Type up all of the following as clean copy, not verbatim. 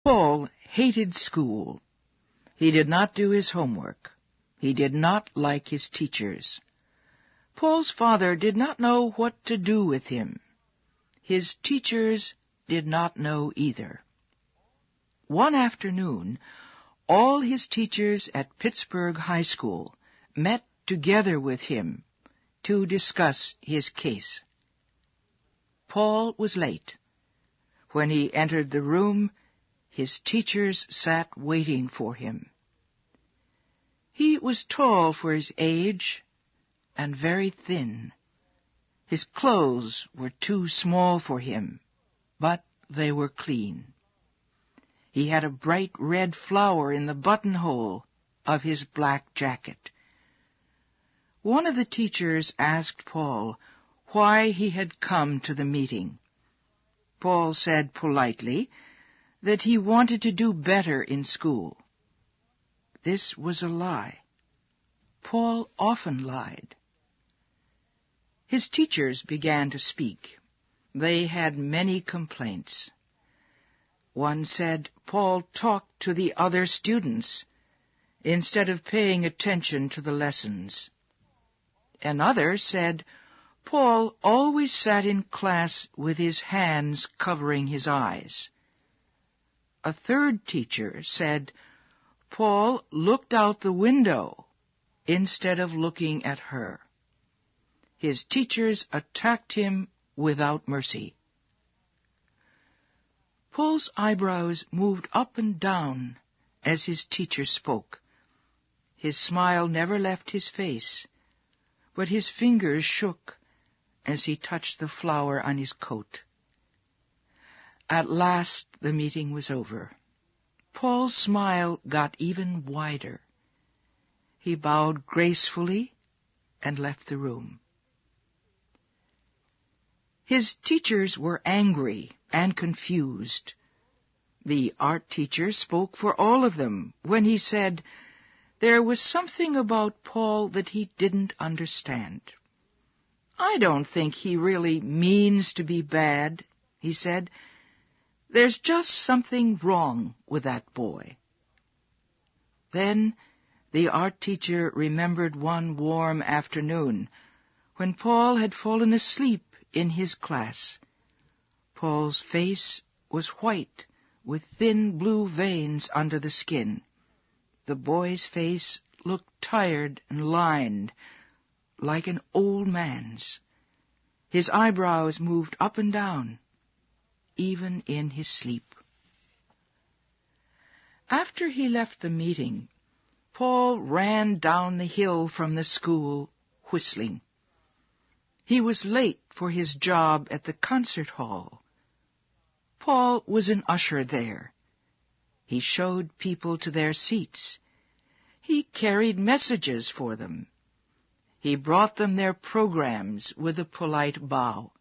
Paul hated school. He did not do his homework. He did not like his teachers. Paul's father did not know what to do with him. His teachers did not know either. One afternoon, all his teachers at Pittsburgh High School met together with him to discuss his case. Paul was late. When he entered the room, his teachers sat waiting for him. He was tall for his age and very thin. His clothes were too small for him, but they were clean. He had a bright red flower in the buttonhole of his black jacket. One of the teachers asked Paul why he had come to the meeting. Paul said politely that he wanted to do better in school. This was a lie. Paul often lied. His teachers began to speak. They had many complaints. One said Paul talked to the other students instead of paying attention to the lessons. Another said Paul always sat in class with his hands covering his eyes. A third teacher said Paul looked out the window instead of looking at her. His teachers attacked him without mercy. Paul's eyebrows moved up and down as his teacher spoke. His smile never left his face, but his fingers shook as he touched the flower on his coat. At last the meeting was over. Paul's smile got even wider. He bowed gracefully and left the room. His teachers were angry and confused. The art teacher spoke for all of them when he said there was something about Paul that he didn't understand. "I don't think he really means to be bad," he said. "There's just something wrong with that boy." Then the art teacher remembered one warm afternoon when Paul had fallen asleep in his class. Paul's face was white with thin blue veins under the skin. The boy's face looked tired and lined, like an old man's. His eyebrows moved up and down, even in his sleep. After he left the meeting, Paul ran down the hill from the school, whistling. He was late for his job at the concert hall. Paul was an usher there. He showed people to their seats. He carried messages for them. He brought them their programs with a polite bow.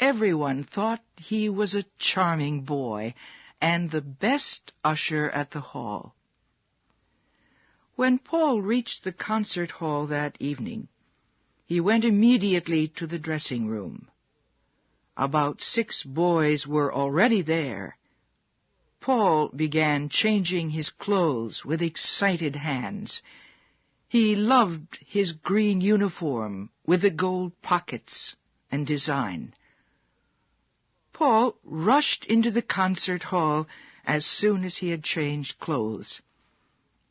Everyone thought he was a charming boy and the best usher at the hall. When Paul reached the concert hall that evening, he went immediately to the dressing room. About 6 boys were already there. Paul began changing his clothes with excited hands. He loved his green uniform with the gold pockets and design. Paul rushed into the concert hall as soon as he had changed clothes.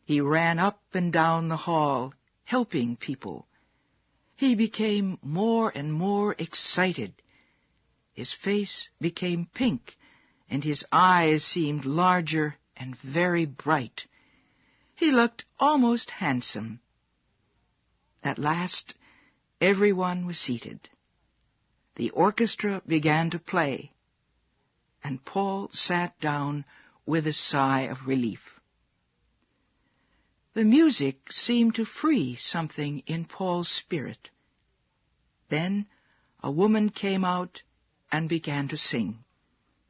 He ran up and down the hall, helping people. He became more and more excited. His face became pink, and his eyes seemed larger and very bright. He looked almost handsome. At last, everyone was seated. The orchestra began to play, and Paul sat down with a sigh of relief. The music seemed to free something in Paul's spirit. Then a woman came out and began to sing.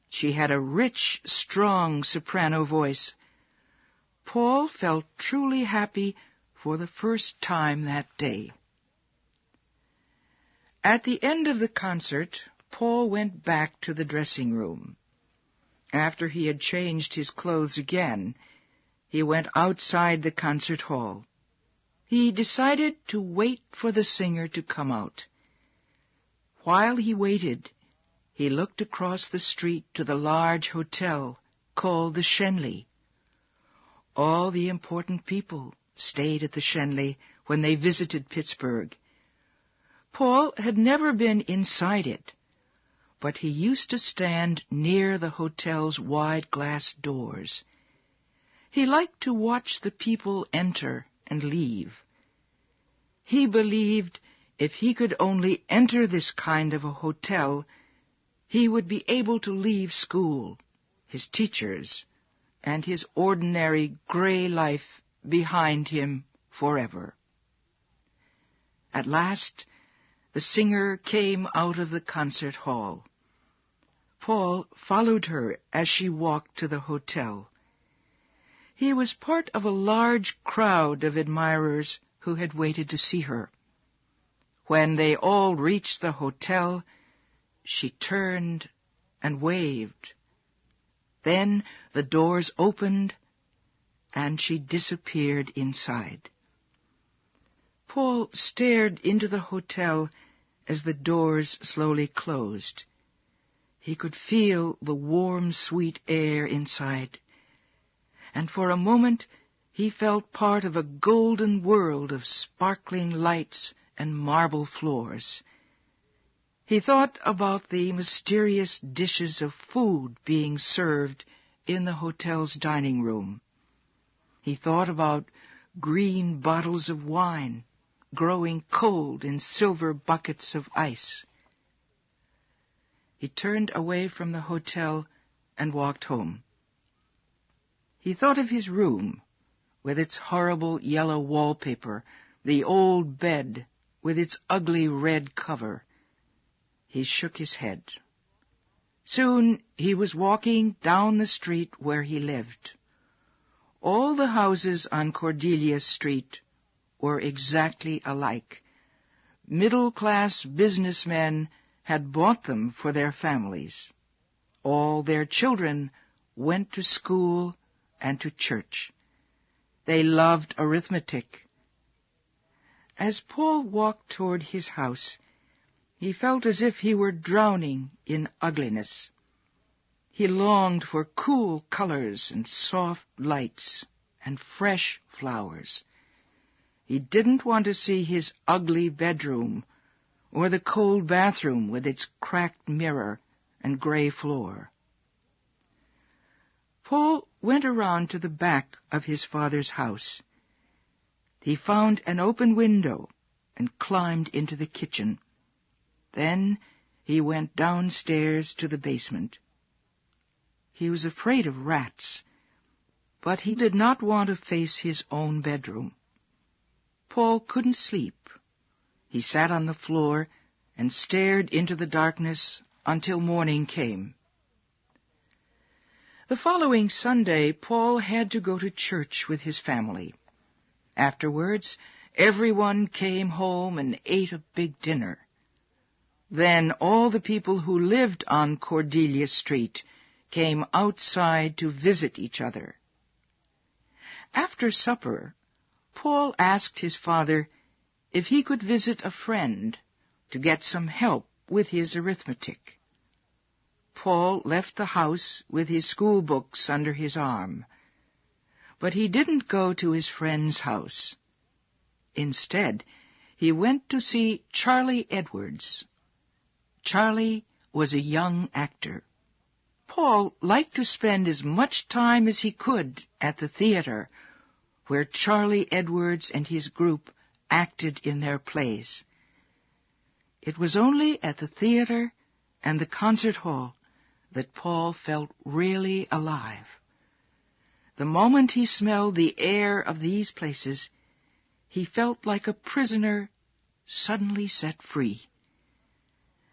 She had a rich, strong soprano voice. Paul felt truly happy for the first time that day. At the end of the concert, Paul went back to the dressing room. After he had changed his clothes again, he went outside the concert hall. He decided to wait for the singer to come out. While he waited, he looked across the street to the large hotel called the Schenley. All the important people stayed at the Schenley when they visited Pittsburgh. Paul had never been inside it, but he used to stand near the hotel's wide glass doors. He liked to watch the people enter and leave. He believed if he could only enter this kind of a hotel, he would be able to leave school, his teachers, and his ordinary gray life behind him forever. At last, the singer came out of the concert hall. Paul followed her as she walked to the hotel. He was part of a large crowd of admirers who had waited to see her. When they all reached the hotel, she turned and waved. Then the doors opened, and she disappeared inside. Paul stared into the hotel as the doors slowly closed. He could feel the warm, sweet air inside, and for a moment he felt part of a golden world of sparkling lights and marble floors. He thought about the mysterious dishes of food being served in the hotel's dining room. He thought about green bottles of wine growing cold in silver buckets of ice. He turned away from the hotel and walked home. He thought of his room, with its horrible yellow wallpaper, the old bed with its ugly red cover. He shook his head. Soon he was walking down the street where he lived. All the houses on Cordelia Street were exactly alike. Middle-class businessmen had bought them for their families. All their children went to school and to church. They loved arithmetic. As Paul walked toward his house, he felt as if he were drowning in ugliness. He longed for cool colors and soft lights and fresh flowers. He didn't want to see his ugly bedroom or the cold bathroom with its cracked mirror and gray floor. Paul went around to the back of his father's house. He found an open window and climbed into the kitchen. Then he went downstairs to the basement. He was afraid of rats, but he did not want to face his own bedroom. Paul couldn't sleep. He sat on the floor and stared into the darkness until morning came. The following Sunday, Paul had to go to church with his family. Afterwards, everyone came home and ate a big dinner. Then all the people who lived on Cordelia Street came outside to visit each other. After supper, Paul asked his father if he could visit a friend to get some help with his arithmetic. Paul left the house with his school books under his arm, but he didn't go to his friend's house. Instead, he went to see Charlie Edwards. Charlie was a young actor. Paul liked to spend as much time as he could at the theater, where Charlie Edwards and his group acted in their plays. It was only at the theater and the concert hall that Paul felt really alive. The moment he smelled the air of these places, he felt like a prisoner suddenly set free.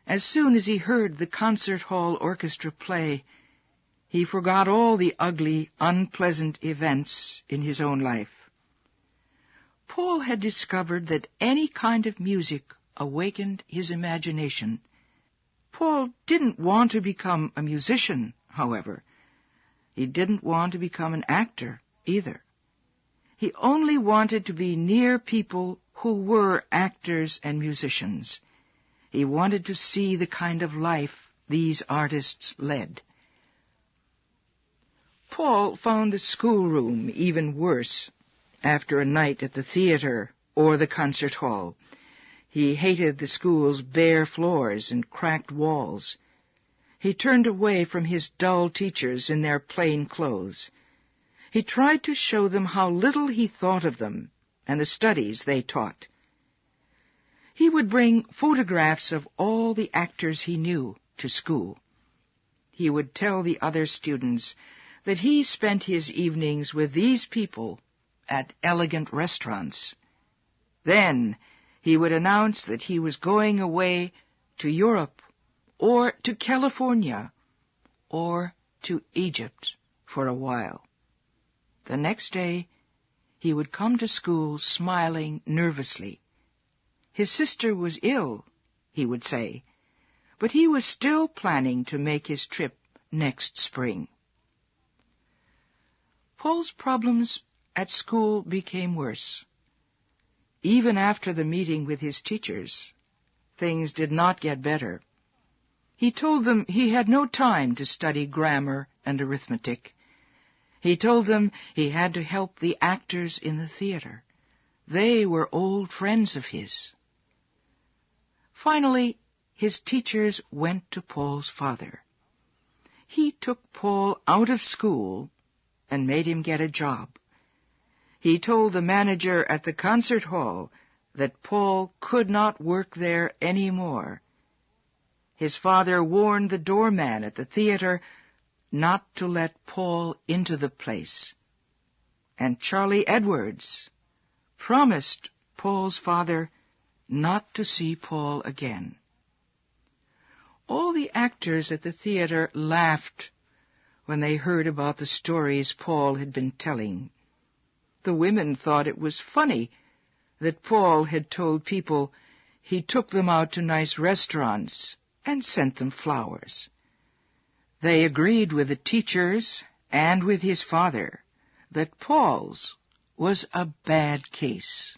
As soon as he heard the concert hall orchestra play, he forgot all the ugly, unpleasant events in his own life. Paul had discovered that any kind of music awakened his imagination. Paul didn't want to become a musician, however. He didn't want to become an actor either. He only wanted to be near people who were actors and musicians. He wanted to see the kind of life these artists led. Paul found the schoolroom even worse after a night at the theater or the concert hall. He hated the school's bare floors and cracked walls. He turned away from his dull teachers in their plain clothes. He tried to show them how little he thought of them and the studies they taught. He would bring photographs of all the actors he knew to school. He would tell the other students that he spent his evenings with these people at elegant restaurants. Then he would announce that he was going away to Europe or to California or to Egypt for a while. The next day he would come to school smiling nervously. His sister was ill, he would say, but he was still planning to make his trip next spring. Paul's problems at school became worse. Even after the meeting with his teachers, things did not get better. He told them he had no time to study grammar and arithmetic. He told them he had to help the actors in the theater. They were old friends of his. Finally, his teachers went to Paul's father. He took Paul out of school and made him get a job. He told the manager at the concert hall that Paul could not work there any more. His father warned the doorman at the theater not to let Paul into the place. And Charlie Edwards promised Paul's father not to see Paul again. All the actors at the theater laughed when they heard about the stories Paul had been telling. The women thought it was funny that Paul had told people he took them out to nice restaurants and sent them flowers. They agreed with the teachers and with his father that Paul's was a bad case.